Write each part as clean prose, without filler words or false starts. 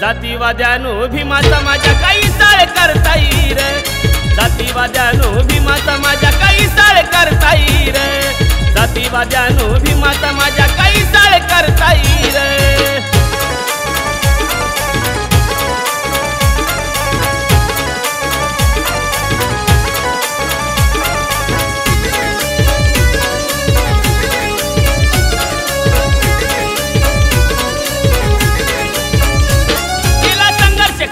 जातीवाद्यानो भीमा समाजा काही साळ करता येईल जातीवाद्यानो भीमा समाजा काही साळ करता येईल जातीवाद्यानो भीमा समाजा काही साळ करता येईल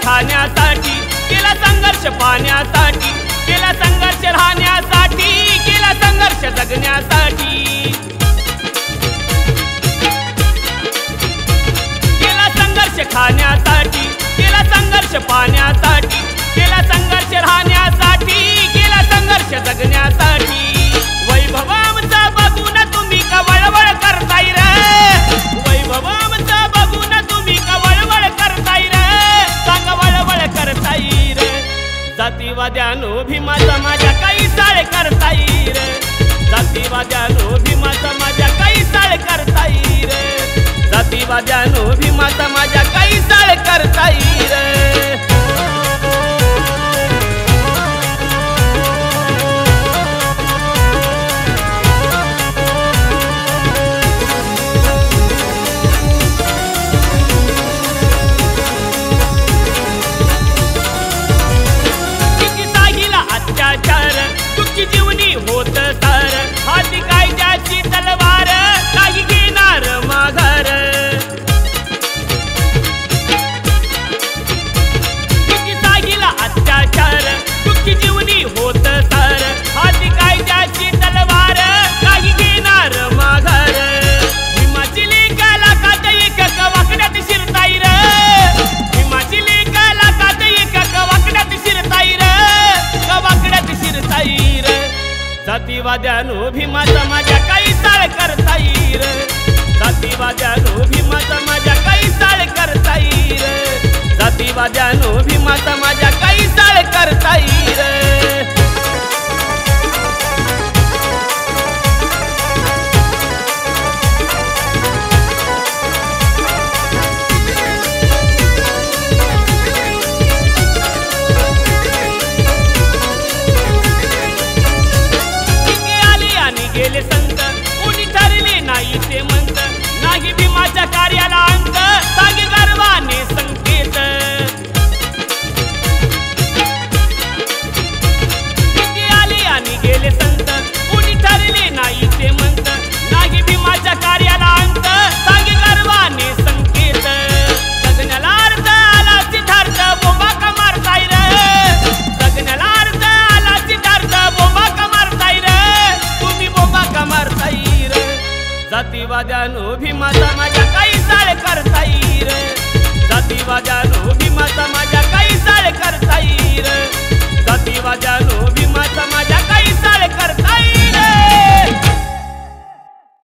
खाण्यासाठी केला संघर्ष पाहण्यासाठी केला संघर्ष राहण्यासाठी केला संघर्ष जगण्यासाठी केला संघर्ष खाण्यासाठी केला संघर्ष पाहण्यासाठी केला संघर्ष राहण्यासाठी केला संघर्ष जगण्यासाठी वैभव आमचा बघून तुम्ही का वळवळ करताय रे वैभव आमचा बघून तुम्ही का वळवळ करताय रे जातीवाद्यानो भीमा समाजा काही साळ करता येईल जातीवाद्यानो भीमा समाजा काही साळ करता येईल जातीवाद्यानो भीमा समाजा काही साळ करता येईल दुःखी जीवनी होत सर हाती कायद्याची तलवार नाही घेणार माघार दुःखी सागीला अत्याचार दुःखी जीवनी होत सर हाती कायद्याची तलवार नाही घेणार माघार भीमाची लेकाला कात एक वाकड्यात शिरताई रे भीमाची लेकाला कात एक वाकड्यात शिरताई रे वाकड्यात शिरताई जातीवाद्यानो भीमा समाजा काही साळ करता येईल जातीवाद्यानो भीमा समाजा काही साळ करता येईल जातीवाद्यानो भीमा समाजा काही साळ करता येईल गेले संत कोणी ठरले नाही ते म्हणत नाही भीमाच्या कार्याला अंत सागे गर्वाने संकेत किती आले आणि गेले संत कोणी ठरले नाही ते म्हणत नाही भीमाच्या कार्याला अंत सागे गर्वाने संकेत जगण्याला अर्थ आला सिद्धार्थ बोंबा का मारताय रे जगण्याला अर्थ आला सिद्धार्थ बोंबा का मारताय रे मारता येईल जातीवाद्यानो भीमा समाजा काही साळ करता येईल जातीवाद्यानो भीमा समाजा काही साळ करता येईल जातीवाद्यानो भीमा समाजा काही साळ करता येईल